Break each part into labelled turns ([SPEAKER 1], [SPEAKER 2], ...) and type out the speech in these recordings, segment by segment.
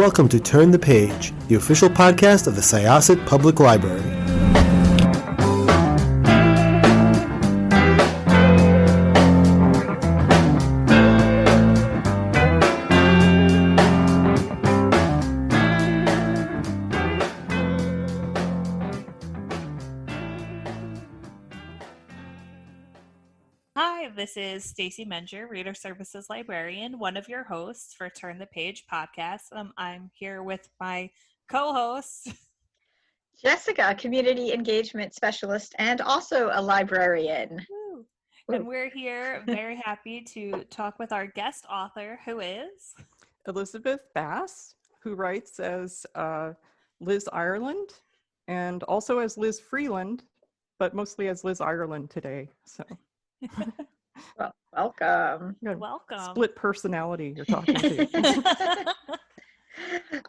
[SPEAKER 1] Welcome to Turn the Page, the official podcast of the Syosset Public Library.
[SPEAKER 2] Hi, this is Stacey Menger, Reader Services Librarian, one of your hosts for Turn the Page podcast. I'm here with my co-host,
[SPEAKER 3] Jessica, Community Engagement Specialist and also a librarian.
[SPEAKER 2] Woo. And we're here very happy to talk with our guest author, who is
[SPEAKER 4] Elizabeth Bass, who writes as Liz Ireland and also as Liz Freeland, but mostly as Liz Ireland today. So.
[SPEAKER 3] Well, welcome.
[SPEAKER 2] Welcome.
[SPEAKER 4] Split personality you're talking to.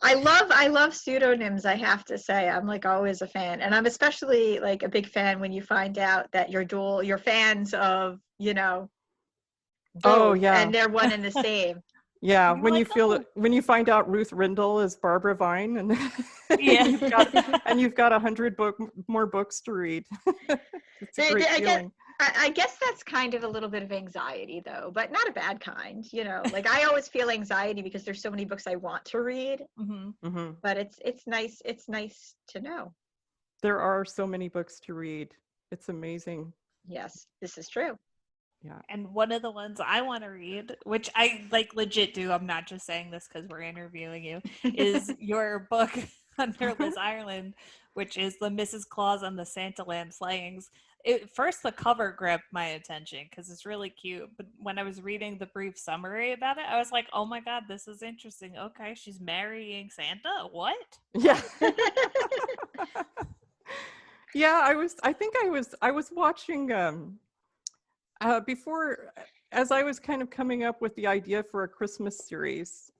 [SPEAKER 3] I love pseudonyms, I have to say. I'm like always a fan. And I'm especially like a big fan when you find out that you're fans of, both,
[SPEAKER 4] Oh, yeah.
[SPEAKER 3] and they're one and the same.
[SPEAKER 4] Yeah,
[SPEAKER 2] You're
[SPEAKER 4] when
[SPEAKER 2] like,
[SPEAKER 4] you feel
[SPEAKER 2] oh.
[SPEAKER 4] it, when you find out Ruth Rindle is Barbara Vine, and
[SPEAKER 2] Yeah.
[SPEAKER 4] you've got 100 more books to read. It's a great feeling.
[SPEAKER 3] I guess that's kind of a little bit of anxiety though, but not a bad kind, like I always feel anxiety because there's so many books I want to read, but it's nice to know.
[SPEAKER 4] There are so many books to read. It's amazing.
[SPEAKER 3] Yes, this is true.
[SPEAKER 4] Yeah.
[SPEAKER 2] And one of the ones I want to read, which I like legit do, I'm not just saying this because we're interviewing you, is your book under Liz Ireland, which is the Mrs. Claus and the Santaland Slayings. First, the cover grabbed my attention because it's really cute. But when I was reading the brief summary about it, I was like, oh my God, this is interesting. Okay, she's marrying Santa? What?
[SPEAKER 4] Yeah. Yeah, I was watching before, as I was kind of coming up with the idea for a Christmas series.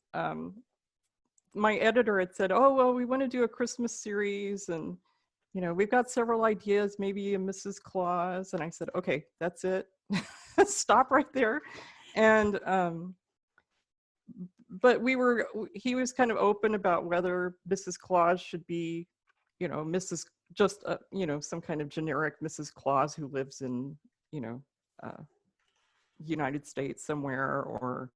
[SPEAKER 4] My editor had said, oh, well, we want to do a Christmas series, and we've got several ideas, maybe a Mrs. Claus. And I said, okay, that's it. Stop right there. And but he was kind of open about whether Mrs. Claus should be, Mrs. just some kind of generic Mrs. Claus who lives in United States somewhere, or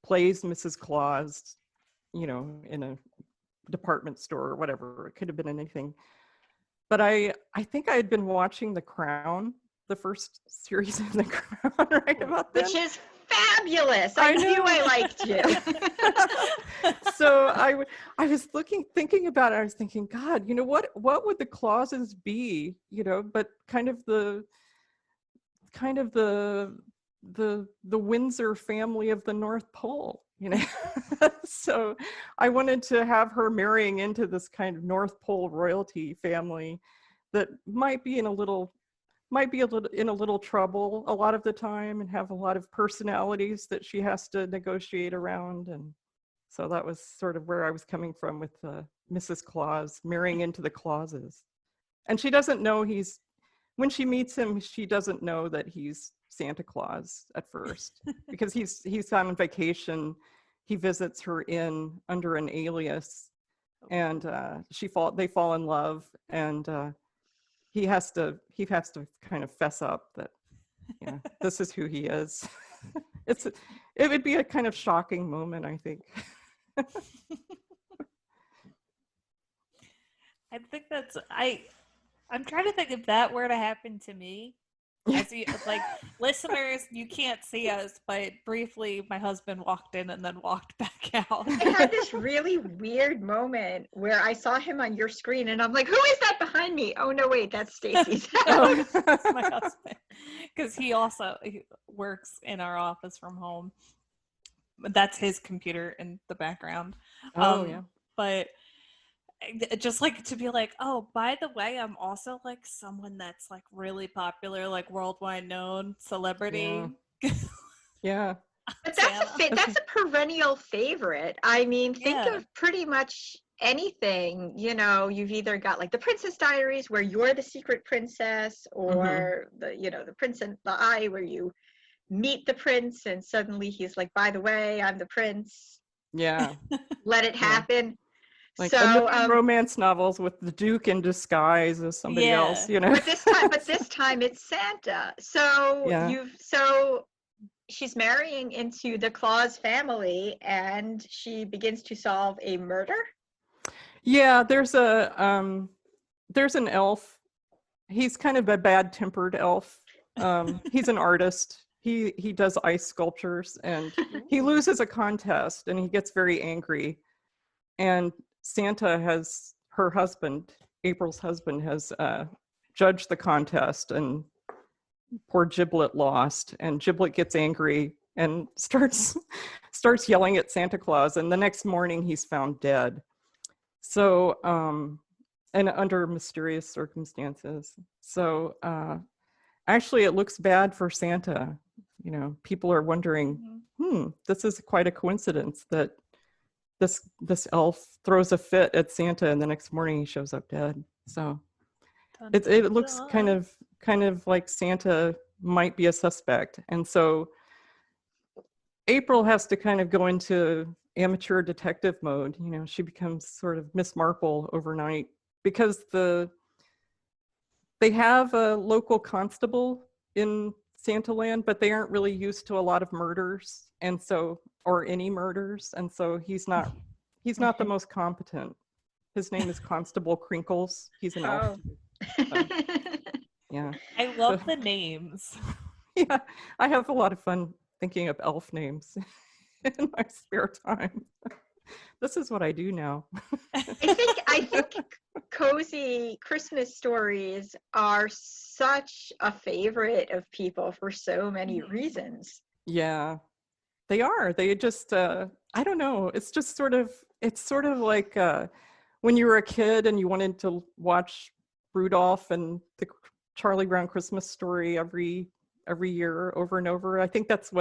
[SPEAKER 4] plays Mrs. Claus in a department store or whatever. It could have been anything. But I think I had been watching The Crown, the first series of The Crown, right about then.
[SPEAKER 3] Which is fabulous. I knew I liked you.
[SPEAKER 4] So I was thinking about it. I was thinking, God, what would the clauses be? But kind of the Windsor family of the North Pole. So I wanted to have her marrying into this kind of North Pole royalty family that might be in a little trouble a lot of the time and have a lot of personalities that she has to negotiate around. And so that was sort of where I was coming from with Mrs. Claus marrying into the Clauses. And she doesn't know when she meets him, she doesn't know that he's Santa Claus at first, because he's on vacation. He visits her under an alias, and they fall in love, and he has to kind of fess up that this is who he is. It would be a kind of shocking moment, I think.
[SPEAKER 2] I think I'm trying to think if that were to happen to me. As you, listeners, you can't see us, but briefly my husband walked in and then walked back out.
[SPEAKER 3] I had this really weird moment where I saw him on your screen and I'm like, who is that behind me? Oh no, wait, that's Stacey's house.
[SPEAKER 2] That's my husband, because he works in our office from home. That's his computer in the background.
[SPEAKER 4] Yeah.
[SPEAKER 2] But just like to be like, oh, by the way, I'm also like someone that's like really popular, like worldwide known celebrity.
[SPEAKER 4] Yeah.
[SPEAKER 3] But that's a perennial favorite. I mean, think of pretty much anything. You've either got like the Princess Diaries where you're the secret princess, or the Prince and the Eye where you meet the prince and suddenly he's like, by the way, I'm the prince.
[SPEAKER 4] Yeah.
[SPEAKER 3] Let it happen.
[SPEAKER 4] Like
[SPEAKER 3] So,
[SPEAKER 4] a million romance novels with the Duke in disguise as somebody else, you know.
[SPEAKER 3] but this time it's Santa. So
[SPEAKER 4] Yeah.
[SPEAKER 3] so she's marrying into the Claus family, and she begins to solve a murder.
[SPEAKER 4] Yeah, there's an elf. He's kind of a bad-tempered elf. He's an artist. He does ice sculptures, and he loses a contest, and he gets very angry. And Santa has her husband, April's husband, has judged the contest, and poor Giblet lost. And Giblet gets angry and starts yelling at Santa Claus. And the next morning, he's found dead. So, and under mysterious circumstances. So, actually, it looks bad for Santa. You know, people are wondering, this is quite a coincidence that this elf throws a fit at Santa, and the next morning he shows up dead. So, it looks kind of like Santa might be a suspect, and so April has to kind of go into amateur detective mode. You know, she becomes sort of Miss Marple overnight because they have a local constable in Santaland, but they aren't really used to a lot of murders, and so, or any murders, and so he's not the most competent. His name is Constable Crinkles. He's an elf. So, yeah.
[SPEAKER 2] I love the names.
[SPEAKER 4] Yeah, I have a lot of fun thinking of elf names in my spare time. This is what I do now.
[SPEAKER 3] I think cozy Christmas stories are such a favorite of people for so many reasons.
[SPEAKER 4] Yeah, they are. They just, I don't know. It's sort of like when you were a kid and you wanted to watch Rudolph and the Charlie Brown Christmas Story every year over and over. I think that's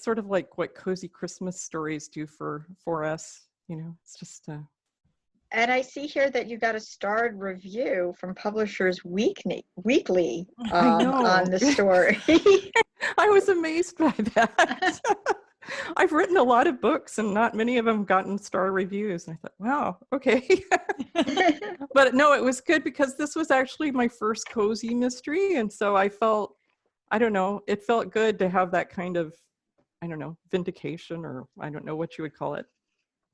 [SPEAKER 4] sort of like what cozy Christmas stories do for us. You know, it's just.
[SPEAKER 3] And I see here that you got a starred review from Publishers Weekly on the story.
[SPEAKER 4] I was amazed by that. I've written a lot of books and not many of them gotten star reviews. And I thought, wow, okay. But no, it was good because this was actually my first cozy mystery. And so I felt, I don't know, it felt good to have that kind of, I don't know, vindication, or I don't know what you would call it,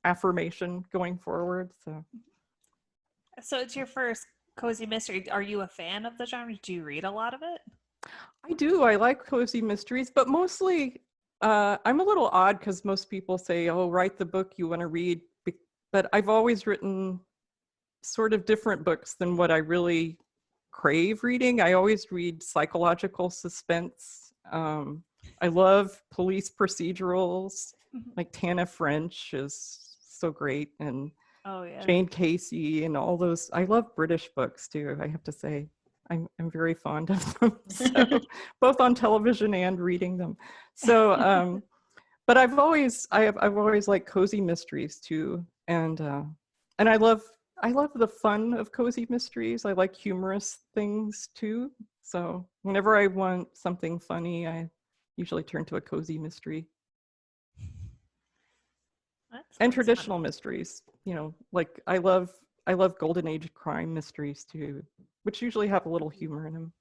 [SPEAKER 4] affirmation going forward.
[SPEAKER 2] So it's your first cozy mystery. Are you a fan of the genre? Do you read a lot of it?
[SPEAKER 4] I do. I like cozy mysteries, but mostly I'm a little odd because most people say, oh, write the book you want to read. But I've always written sort of different books than what I really crave reading. I always read psychological suspense. I love police procedurals. Like Tana French is so great, and Jane Casey and all those. I love British books too, I have to say. I'm very fond of them, so, both on television and reading them. So, but I've always liked cozy mysteries too, and I love the fun of cozy mysteries. I like humorous things too. So whenever I want something funny, I usually turn to a cozy mystery. And traditional mysteries, you know, like I love golden age crime mysteries too, which usually have a little humor in them.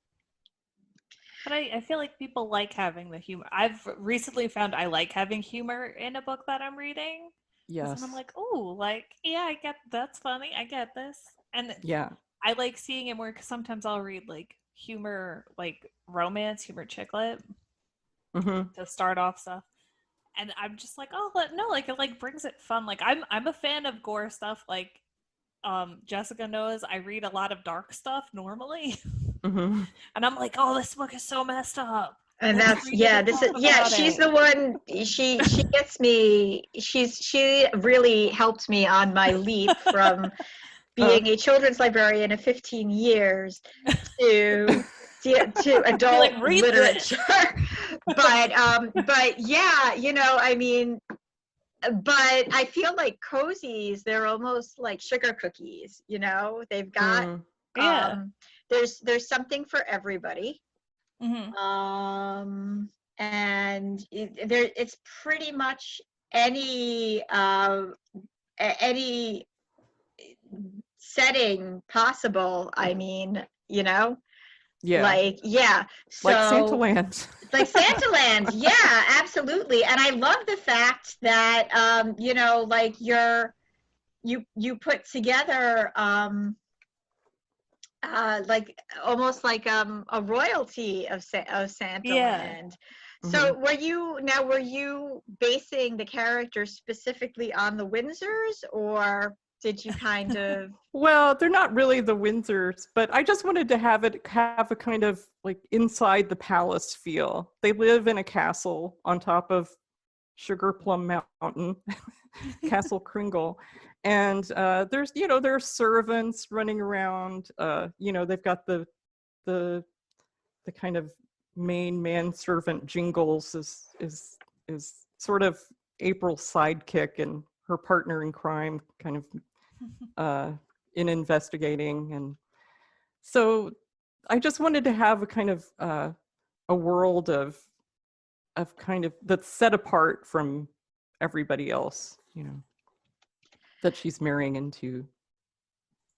[SPEAKER 2] But I feel like people like having the humor. I've recently found I like having humor in a book that I'm reading.
[SPEAKER 4] Yes.
[SPEAKER 2] And I'm like, oh, like, yeah, I get that's funny. I get this. And
[SPEAKER 4] yeah,
[SPEAKER 2] I like seeing it more because sometimes I'll read like humor, like romance, humor chick lit to start off stuff. And I'm just like, oh, no, like it like brings it fun. Like I'm a fan of gore stuff. Like Jessica knows I read a lot of dark stuff normally. And I'm like, oh, this book is so messed up.
[SPEAKER 3] And that's she's the one, she gets me, she really helped me on my leap from being a children's librarian of 15 years to adult
[SPEAKER 2] like,
[SPEAKER 3] literature. But yeah, you know, I mean, but I feel like cozies, they're almost like sugar cookies, you know. They've got there's something for everybody. And it's pretty much any any setting possible. I mean,
[SPEAKER 4] Yeah.
[SPEAKER 3] So
[SPEAKER 4] like Santaland.
[SPEAKER 3] like Santaland, yeah, absolutely. And I love the fact that like you put together like almost like a royalty of Santaland.
[SPEAKER 2] Yeah.
[SPEAKER 3] So were you basing the characters specifically on the Windsors, or did you kind of?
[SPEAKER 4] Well, they're not really the Windsors, but I just wanted to have a kind of like inside the palace feel. They live in a castle on top of Sugar Plum Mountain, Castle Kringle. And there's, there are servants running around. They've got the kind of main manservant Jingles is sort of April's sidekick and her partner in crime, kind of in investigating. And so I just wanted to have a kind of a world of kind of that's set apart from everybody else, that she's marrying into,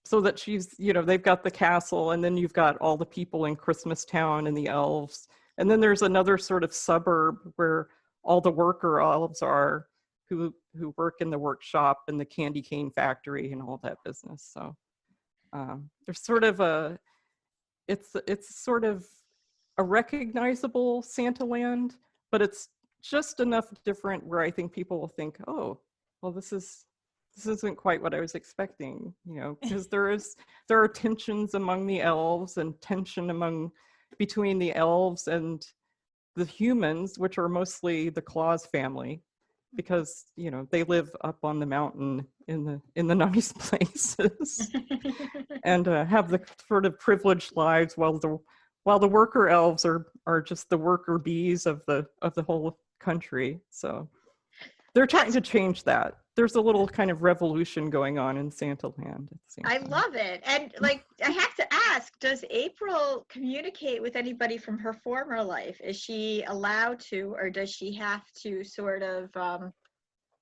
[SPEAKER 4] so that she's, they've got the castle, and then you've got all the people in Christmas Town and the elves, and then there's another sort of suburb where all the worker elves are, who work in the workshop and the candy cane factory and all that business. So there's sort of it's sort of a recognizable Santaland, but it's just enough different where I think people will think, oh, well, this isn't quite what I was expecting, because there are tensions among the elves and tension between the elves and the humans, which are mostly the Claus family, because they live up on the mountain in the nice places and have the sort of privileged lives, while the worker elves are just the worker bees of the whole country. So they're trying to change that. There's a little kind of revolution going on in Santaland at the same time.
[SPEAKER 3] I love it. And like, I have to ask, does April communicate with anybody from her former life? Is she allowed to, or does she have to sort of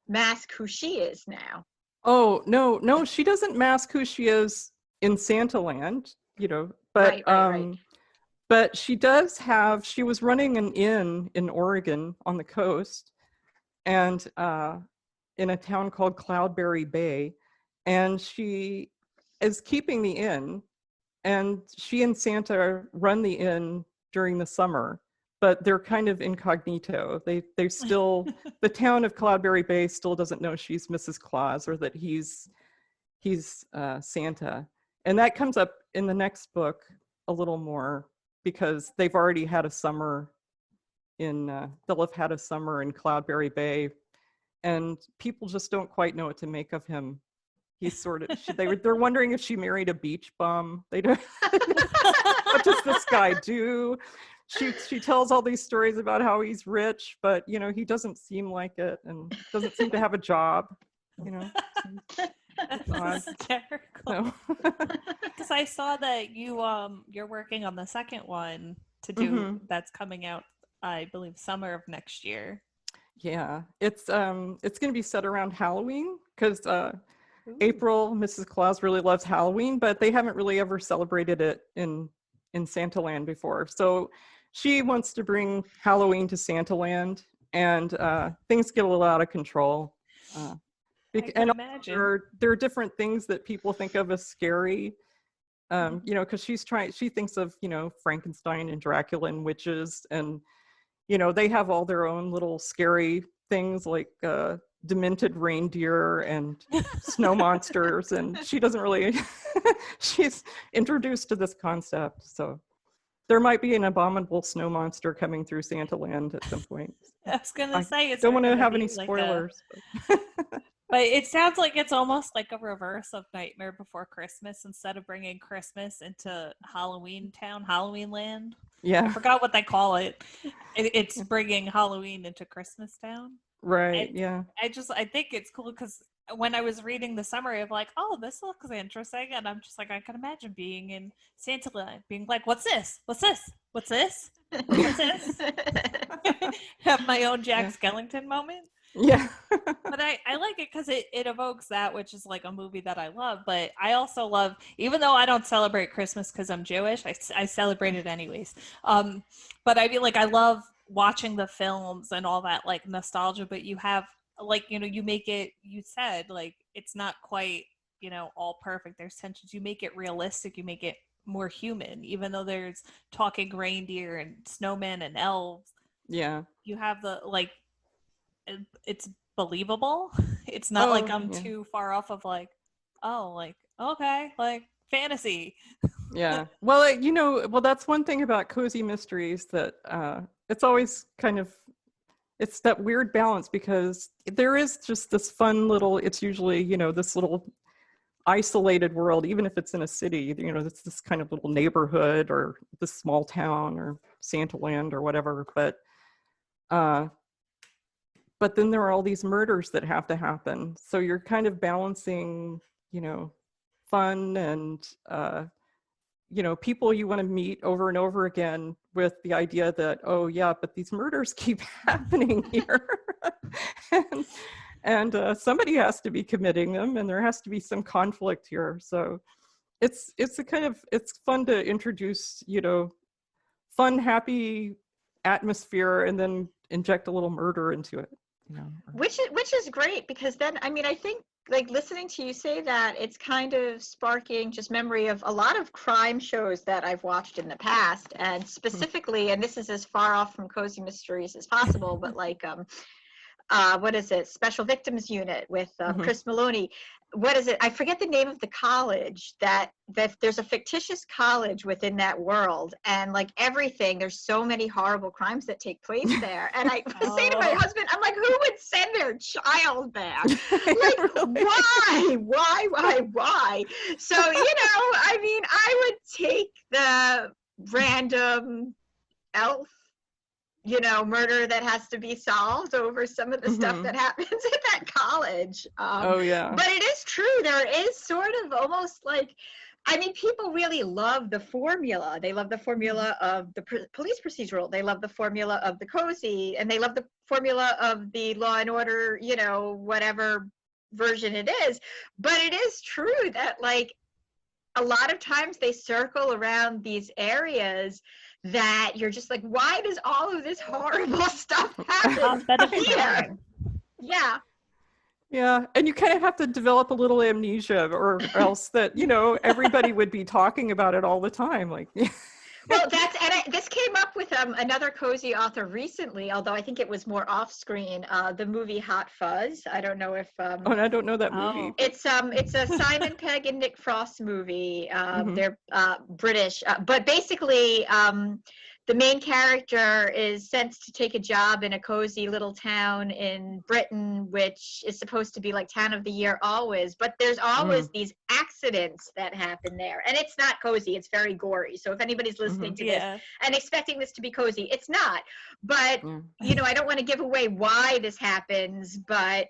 [SPEAKER 3] mask who she is now?
[SPEAKER 4] Oh, no, she doesn't mask who she is in Santaland, but
[SPEAKER 3] right.
[SPEAKER 4] But she was running an inn in Oregon on the coast, and in a town called Cloudberry Bay, and she is keeping the inn, and she and Santa run the inn during the summer, but they're kind of incognito. They still, the town of Cloudberry Bay still doesn't know she's Mrs. Claus, or that he's Santa. And that comes up in the next book a little more, because they've already had a summer they'll have had a summer in Cloudberry Bay, and people just don't quite know what to make of him. He's sort of, they're wondering if she married a beach bum. They don't, what does this guy do? She tells all these stories about how he's rich, but he doesn't seem like it, and doesn't seem to have a job.
[SPEAKER 2] That's hysterical. Because I saw that you're working on the second one to do that's coming out, I believe, summer of next year.
[SPEAKER 4] Yeah, it's going to be set around Halloween, because April, Mrs. Claus, really loves Halloween, but they haven't really ever celebrated it in Santaland before. So she wants to bring Halloween to Santaland, and things get a little out of control. And there are different things that people think of as scary, because she thinks of, Frankenstein and Dracula and witches, and, they have all their own little scary things, like demented reindeer and snow monsters, and she doesn't really, she's introduced to this concept. So there might be an abominable snow monster coming through Santaland at some point.
[SPEAKER 2] I was going to say,
[SPEAKER 4] don't want to have any spoilers.
[SPEAKER 2] But it sounds like it's almost like a reverse of Nightmare Before Christmas. Instead of bringing Christmas into Halloween Town, Halloween Land.
[SPEAKER 4] Yeah.
[SPEAKER 2] I forgot what they call it. It's bringing Halloween into Christmas Town.
[SPEAKER 4] Right, yeah.
[SPEAKER 2] I think it's cool, because when I was reading the summary of like, oh, this looks interesting, and I'm just like, I can imagine being in Santaland, being like, what's this? What's this? What's this? What's this? Have my own Jack Skellington moment.
[SPEAKER 4] Yeah.
[SPEAKER 2] But I like it because it evokes that, which is like a movie that I love. But I also love, even though I don't celebrate Christmas because I'm Jewish, I celebrate it anyways. But I feel like I love watching the films and all that like nostalgia. But you have like, you make it, you said like it's not quite, all perfect. There's tensions. You make it realistic. You make it more human, even though there's talking reindeer and snowmen and elves.
[SPEAKER 4] Yeah.
[SPEAKER 2] You have the like it's believable. It's not like
[SPEAKER 4] Oh,
[SPEAKER 2] I'm
[SPEAKER 4] yeah.
[SPEAKER 2] too far off of like, oh, like okay, like fantasy.
[SPEAKER 4] Yeah. Well, well, that's one thing about cozy mysteries that it's always kind of, it's that weird balance because there is just this fun little, it's usually, this little isolated world, even if it's in a city, it's this kind of little neighborhood or this small town or Santaland or whatever. But then there are all these murders that have to happen. So you're kind of balancing, fun and, people you want to meet over and over again with the idea that, oh yeah, but these murders keep happening here. and somebody has to be committing them and there has to be some conflict here. So it's a kind of, it's fun to introduce, fun, happy atmosphere and then inject a little murder into it.
[SPEAKER 3] Which is great because then, I mean, I think like listening to you say that, it's kind of sparking just memory of a lot of crime shows that I've watched in the past, and specifically, and this is as far off from cozy mysteries as possible, but like what is it? Special Victims Unit with Chris Maloney. What is it? I forget the name of the college that there's a fictitious college within that world, and like everything, there's so many horrible crimes that take place there. And I was saying to my husband, I'm like, who would send their child there? Like, why? So, I mean, I would take the random elf murder that has to be solved over some of the stuff that happens at that college.
[SPEAKER 4] Oh, yeah.
[SPEAKER 3] But it is true. There is sort of almost like, I mean, people really love the formula. They love the formula of the police procedural. They love the formula of the cozy, and they love the formula of the Law and Order, whatever version it is. But it is true that, like, a lot of times they circle around these areas that you're just like, why does all of this horrible stuff happen here? Yeah.
[SPEAKER 4] Yeah, and you kind of have to develop a little amnesia or else that, everybody would be talking about it all the time. Like,
[SPEAKER 3] well, this came up with another cozy author recently, although I think it was more off screen, the movie Hot Fuzz. I don't know if
[SPEAKER 4] oh, I don't know that movie.
[SPEAKER 3] It's a Simon Pegg and Nick Frost movie. They're British, but basically the main character is sent to take a job in a cozy little town in Britain, which is supposed to be like town of the year always, but there's always these accidents that happen there, and it's not cozy. It's very gory. So if anybody's listening to this and expecting this to be cozy, it's not. But I don't want to give away why this happens, but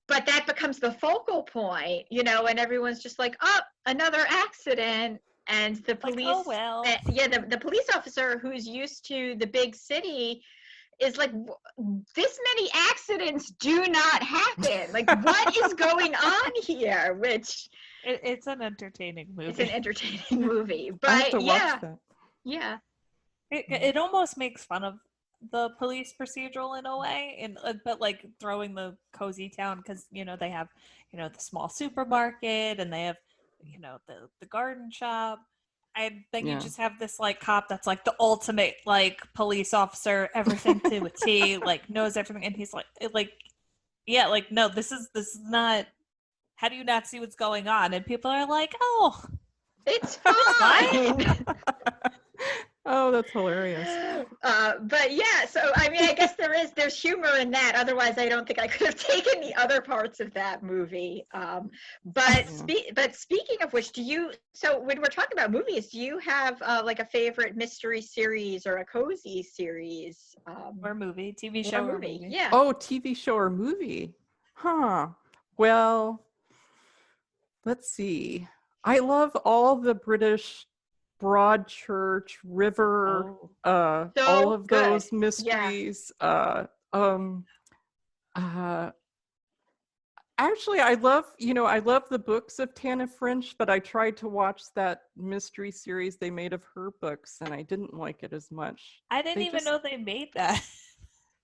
[SPEAKER 3] that becomes the focal point, and everyone's just like, oh, another accident. And the police,
[SPEAKER 2] like, oh, well.
[SPEAKER 3] The police officer who's used to the big city is like, this many accidents do not happen. Like, what is going on here? Which
[SPEAKER 2] it's an entertaining movie.
[SPEAKER 3] It's an entertaining movie, but
[SPEAKER 4] I have to watch that.
[SPEAKER 3] Yeah.
[SPEAKER 2] It almost makes fun of the police procedural in a way, and but like throwing the cozy town because they have the small supermarket and they have the garden shop. And then you just have this like cop that's like the ultimate like police officer, everything to a T, like knows everything, and he's like no, this is not. How do you not see what's going on? And people are like, oh,
[SPEAKER 3] it's fine.
[SPEAKER 4] Oh, that's hilarious.
[SPEAKER 3] But yeah, so I mean, I guess there's humor in that. Otherwise, I don't think I could have taken the other parts of that movie. But speaking of which, so when we're talking about movies, do you have like a favorite mystery series or a cozy series?
[SPEAKER 2] Or movie, TV show or movie?
[SPEAKER 3] Yeah.
[SPEAKER 4] Oh, TV show or movie? Huh. Well, let's see. I love all the British Broadchurch, River, all of those mysteries. Actually, I love the books of Tana French, but I tried to watch that mystery series they made of her books, and I didn't like it as much.
[SPEAKER 2] I didn't even know they made that.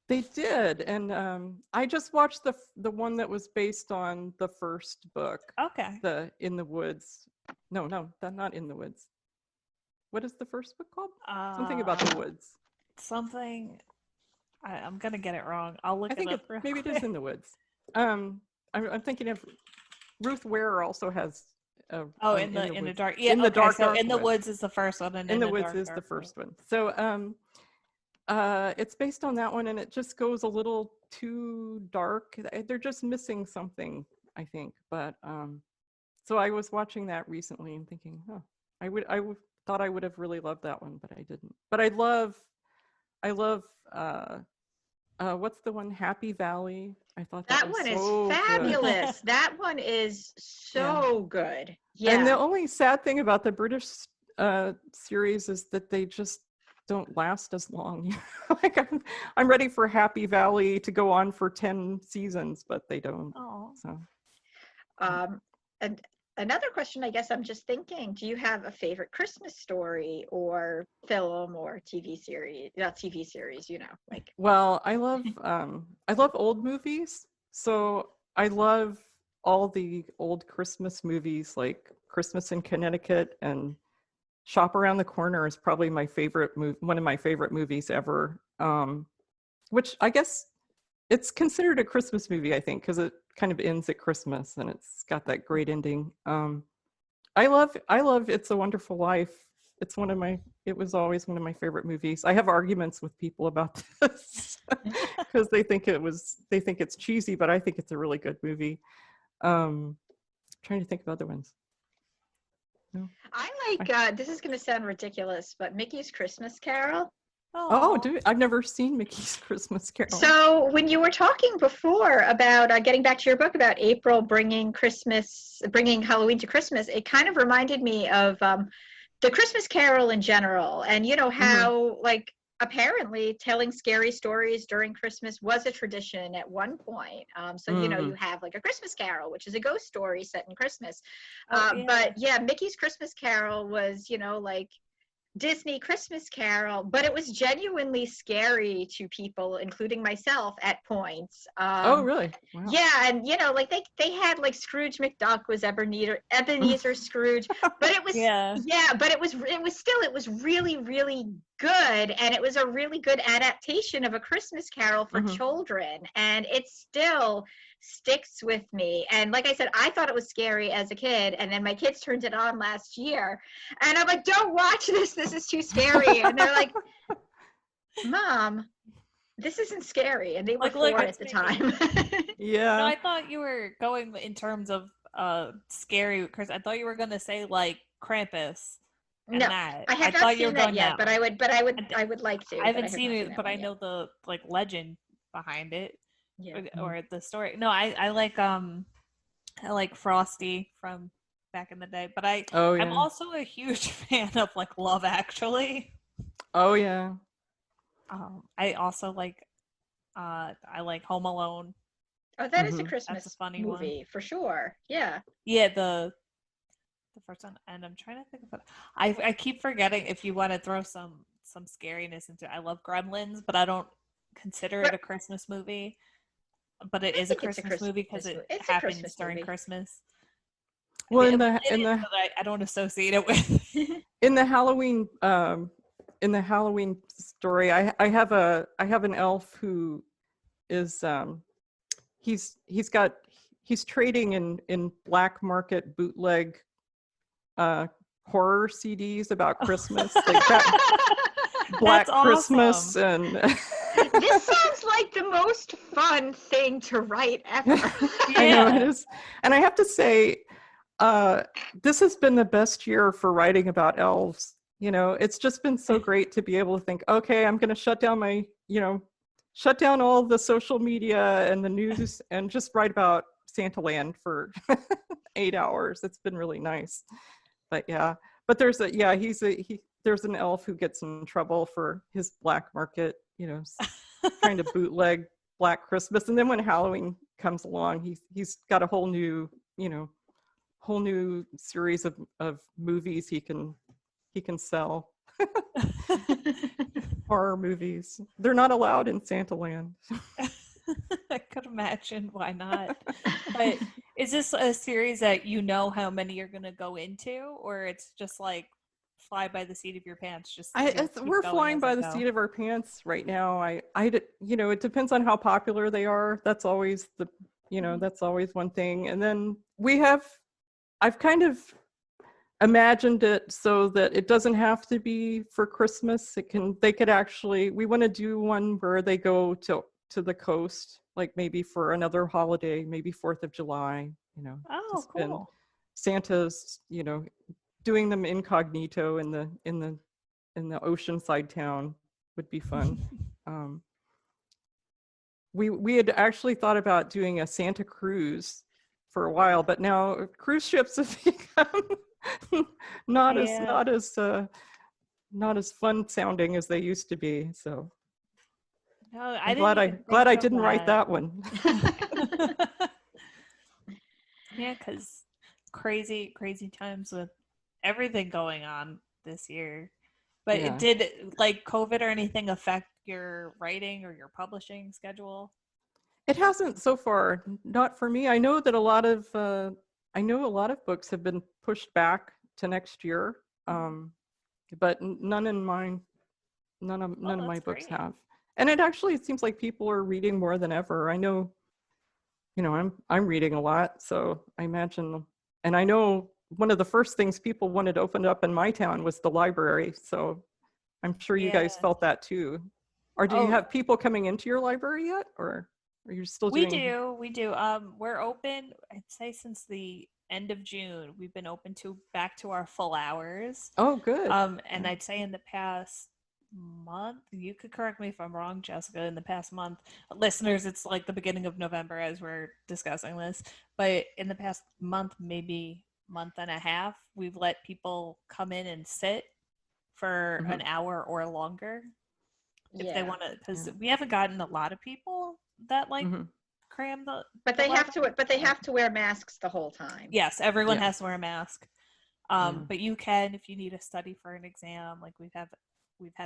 [SPEAKER 4] They did, and I just watched the one that was based on the first book.
[SPEAKER 2] Okay.
[SPEAKER 4] The In the Woods. No, not In the Woods. What is the first book called? Something about the woods.
[SPEAKER 2] Something. I'm gonna get it wrong. I'll look it up.
[SPEAKER 4] Maybe it is In the Woods. I'm thinking of Ruth Ware also has.
[SPEAKER 2] In the dark. Yeah,
[SPEAKER 4] in the dark.
[SPEAKER 2] So
[SPEAKER 4] dark
[SPEAKER 2] In the
[SPEAKER 4] woods.
[SPEAKER 2] Woods is the first one, and
[SPEAKER 4] In the
[SPEAKER 2] the
[SPEAKER 4] Woods
[SPEAKER 2] dark,
[SPEAKER 4] is the first one. So it's based on that one, and it just goes a little too dark. They're just missing something, I think. But so I was watching that recently and thinking, thought I would have really loved that one, but I didn't. But I love what's the one, Happy Valley? I thought that
[SPEAKER 3] one is
[SPEAKER 4] so
[SPEAKER 3] fabulous. That one is so good. Yeah.
[SPEAKER 4] And the only sad thing about the British series is that they just don't last as long. Like I'm ready for Happy Valley to go on for 10 seasons, but they don't.
[SPEAKER 2] Oh.
[SPEAKER 4] So.
[SPEAKER 3] And another question, I guess I'm just thinking, do you have a favorite Christmas story or film or TV series? Not TV series, like.
[SPEAKER 4] Well, I love old movies. So I love all the old Christmas movies, like Christmas in Connecticut and Shop Around the Corner is probably my favorite one of my favorite movies ever. Which I guess it's considered a Christmas movie, I think, because it kind of ends at Christmas and it's got that great ending. I love It's a Wonderful Life. It was always one of my favorite movies. I have arguments with people about this because they think it's cheesy, but I think it's a really good movie. Trying to think of other ones. No.
[SPEAKER 3] I like, this is going to sound ridiculous, but Mickey's Christmas Carol.
[SPEAKER 4] Oh, dude, I've never seen Mickey's Christmas Carol.
[SPEAKER 3] So when you were talking before about getting back to your book about April bringing Halloween to Christmas, it kind of reminded me of the Christmas Carol in general. And how like apparently telling scary stories during Christmas was a tradition at one point. You have like a Christmas Carol, which is a ghost story set in Christmas. But yeah, Mickey's Christmas Carol was, like Disney Christmas Carol, but it was genuinely scary to people, including myself at points.
[SPEAKER 4] Oh, really? Wow.
[SPEAKER 3] Yeah, and like they had like Scrooge McDuck was Ebenezer Scrooge, but it was but it was really, really good, and it was a really good adaptation of A Christmas Carol for children, and it still sticks with me. And like I said, I thought it was scary as a kid, and then my kids turned it on last year, and I'm like, don't watch this is too scary. And they're like, Mom, this isn't scary. And they were 4 at the time.
[SPEAKER 4] Yeah.
[SPEAKER 2] No, I thought you were going in terms of scary, because I thought you were going to say like Krampus.
[SPEAKER 3] No, I have not seen that yet, but I would like to.
[SPEAKER 2] I haven't seen it, but I know the like legend behind it.
[SPEAKER 3] Yeah.
[SPEAKER 2] Or the story. No, I like Frosty from back in the day, but I'm also a huge fan of like Love Actually.
[SPEAKER 4] Oh yeah.
[SPEAKER 2] I also like I like Home Alone.
[SPEAKER 3] Oh, that is a Christmas
[SPEAKER 2] That's a funny
[SPEAKER 3] movie
[SPEAKER 2] one.
[SPEAKER 3] For sure. Yeah.
[SPEAKER 2] Yeah, the first one, and I'm trying to think of it. I keep forgetting if you want to throw some scariness into it. I love Gremlins, but I don't consider it a Christmas movie. But it is a Christmas movie because it happens during Christmas.
[SPEAKER 4] Well,
[SPEAKER 2] I don't associate it with.
[SPEAKER 4] In the Halloween story, I have an elf who is he's trading in black market bootleg horror CDs about Christmas, like that Black Christmas and.
[SPEAKER 3] This sounds like the most fun thing to write ever.
[SPEAKER 4] I know it is. And I have to say, this has been the best year for writing about elves. It's just been so great to be able to think, okay, I'm going to shut down all the social media and the news and just write about Santaland for 8 hours. It's been really nice. But yeah, but there's an elf who gets in trouble for his black market, trying to bootleg Black Christmas. And then when Halloween comes along, he's got a whole new, series of movies he can sell. Horror movies. They're not allowed in Santaland.
[SPEAKER 2] I could imagine why not. But is this a series that you know how many you're going to go into, or it's just like fly by the seat of your pants?
[SPEAKER 4] We're flying by the seat of our pants right now. It depends on how popular they are. That's always that's always one thing. And then I've kind of imagined it so that it doesn't have to be for Christmas. We want to do one where they go to the coast, like maybe for another holiday, maybe 4th of July,
[SPEAKER 2] Oh, cool.
[SPEAKER 4] Santa's, doing them incognito in the oceanside town would be fun. We had actually thought about doing a Santa cruise for a while, but now cruise ships have become not as fun sounding as they used to be. So
[SPEAKER 2] no,
[SPEAKER 4] I'm glad I didn't write that one.
[SPEAKER 2] Yeah, because crazy times with everything going on this year. But
[SPEAKER 4] Yeah.
[SPEAKER 2] Did like COVID or anything affect your writing or your publishing schedule?
[SPEAKER 4] It hasn't so far, not for me. I know that a lot of books have been pushed back to next year, but none of my books have. And it seems like people are reading more than ever. I know, I'm reading a lot, so I imagine, and I know one of the first things people wanted opened up in my town was the library. So I'm sure you guys felt that too. Or do you have people coming into your library yet, or are you still doing?
[SPEAKER 2] We do. We're open, I'd say since the end of June. We've been open back to our full hours.
[SPEAKER 4] Oh, good.
[SPEAKER 2] And I'd say in the past month, you could correct me if I'm wrong, Jessica, in the past month, listeners, it's like the beginning of November as we're discussing this, but in the past month, maybe month and a half, we've let people come in and sit for an hour or longer if they want to, because we haven't gotten a lot of people that cram the
[SPEAKER 3] but they have to wear masks the whole time.
[SPEAKER 2] Yes, everyone has to wear a mask. But you can, if you need to study for an exam, like we've had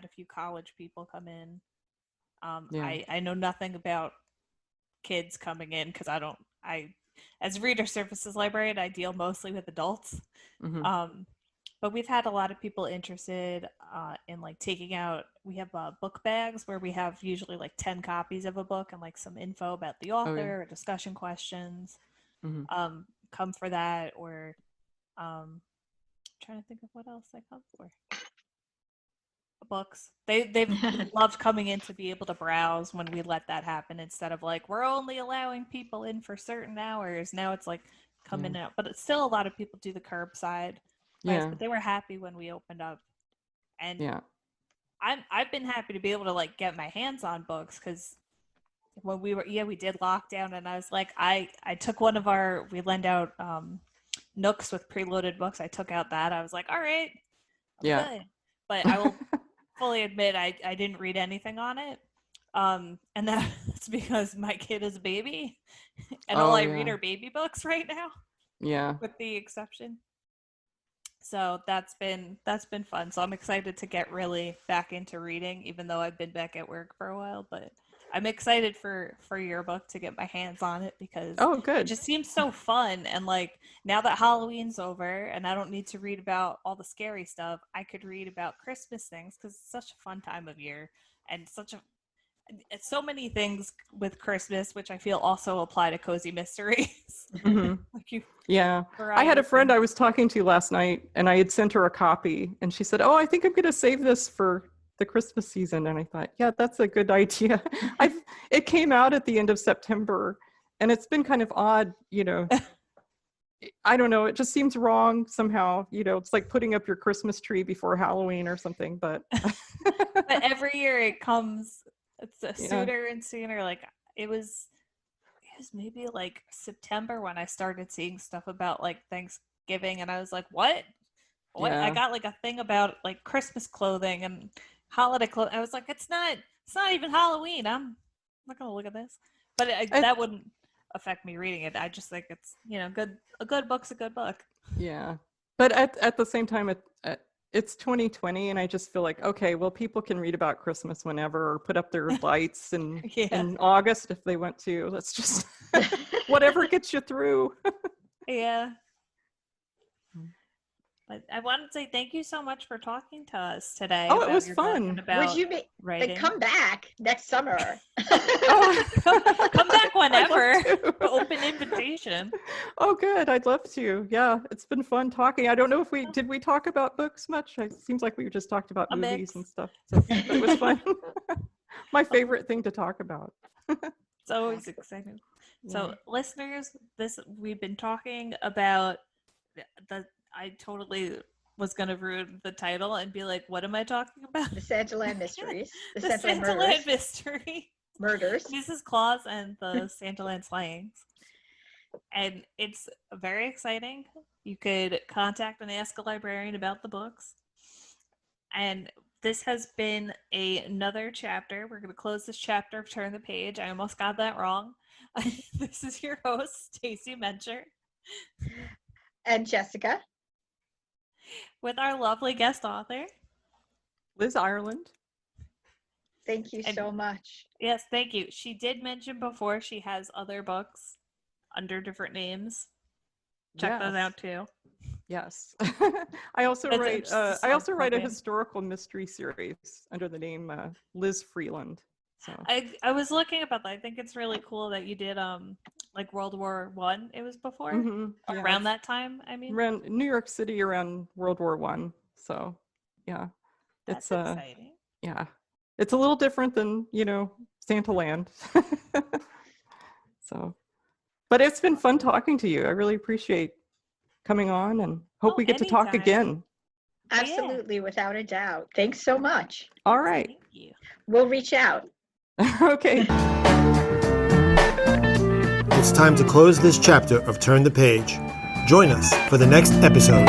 [SPEAKER 2] a few college people come in. I know nothing about kids coming in because as a reader services librarian, I deal mostly with adults. But we've had a lot of people interested in like taking out, we have book bags where we have usually like 10 copies of a book and like some info about the author or discussion questions. Come for that, or trying to think of what else I come for. Books. They've loved coming in to be able to browse when we let that happen instead of like we're only allowing people in for certain hours. Now it's like come in out, but it's still a lot of people do the curbside. But they were happy when we opened up, and I've been happy to be able to like get my hands on books because when we did lockdown, and I was like I took one of we lend out Nooks with preloaded books. I took out that. I was like, all right, good. But I will fully admit I didn't read anything on it. And that's because my kid is a baby and all I read are baby books right now.
[SPEAKER 4] Yeah.
[SPEAKER 2] With the exception. So that's been fun. So I'm excited to get really back into reading, even though I've been back at work for a while, but I'm excited for your book to get my hands on it because it just seems so fun. And like now that Halloween's over and I don't need to read about all the scary stuff, I could read about Christmas things because it's such a fun time of year and so many things with Christmas, which I feel also apply to cozy mysteries.
[SPEAKER 4] I had a friend I was talking to last night and I had sent her a copy and she said, I think I'm going to save this for the Christmas season. And I thought, that's a good idea. It came out at the end of September and it's been kind of odd, I don't know. It just seems wrong somehow. It's like putting up your Christmas tree before Halloween or something, but
[SPEAKER 2] every year it comes, it's sooner and sooner. Like it was maybe like September when I started seeing stuff about like Thanksgiving and I was like, what? I got like a thing about like Christmas clothing and holiday clothing. I was like, it's not even Halloween. I'm not gonna look at this. But that wouldn't affect me reading it. I just think it's, good. A good book's a good book.
[SPEAKER 4] Yeah. But at the same time, it's 2020, and I just feel like, okay, well, people can read about Christmas whenever, or put up their lights in August if they want to. Let's just whatever gets you through.
[SPEAKER 2] Yeah. But I wanted to say thank you so much for talking to us today.
[SPEAKER 4] Oh, it was fun.
[SPEAKER 3] Would you come back next summer?
[SPEAKER 2] Come back whenever. Open invitation.
[SPEAKER 4] Oh, good. I'd love to. Yeah, it's been fun talking. I don't know if did we talk about books much? It seems like we just talked about movies and stuff. So it was fun. My favorite thing to talk about.
[SPEAKER 2] It's always exciting. So, listeners, we've been talking about I totally was going to ruin the title and be like, what am I talking about?
[SPEAKER 3] The Santaland Mysteries.
[SPEAKER 2] The Santaland Mystery.
[SPEAKER 3] Murders.
[SPEAKER 2] Mrs. Claus and the Santaland Slayings. And it's very exciting. You could contact and ask a librarian about the books. And this has been another chapter. We're going to close this chapter of Turn the Page. I almost got that wrong. This is your host, Stacey Mencher.
[SPEAKER 3] And Jessica.
[SPEAKER 2] With our lovely guest author,
[SPEAKER 4] Liz Ireland.
[SPEAKER 3] Thank you so much.
[SPEAKER 2] Yes, thank you. She did mention before she has other books under different names. Check those out too.
[SPEAKER 4] Yes. I also write a historical mystery series under the name Liz Freeland. So
[SPEAKER 2] I was looking about that. I think it's really cool that you did like World War I. It was before around that time. I mean,
[SPEAKER 4] around New York City around World War I. So yeah,
[SPEAKER 2] that's exciting.
[SPEAKER 4] Yeah, it's a little different than Santaland. So, but it's been fun talking to you. I really appreciate coming on, and hope we get to talk again.
[SPEAKER 3] Absolutely, without a doubt. Thanks so much.
[SPEAKER 4] All right.
[SPEAKER 2] Thank you.
[SPEAKER 3] We'll reach out.
[SPEAKER 4] Okay.
[SPEAKER 1] It's time to close this chapter of Turn the Page. Join us for the next episode.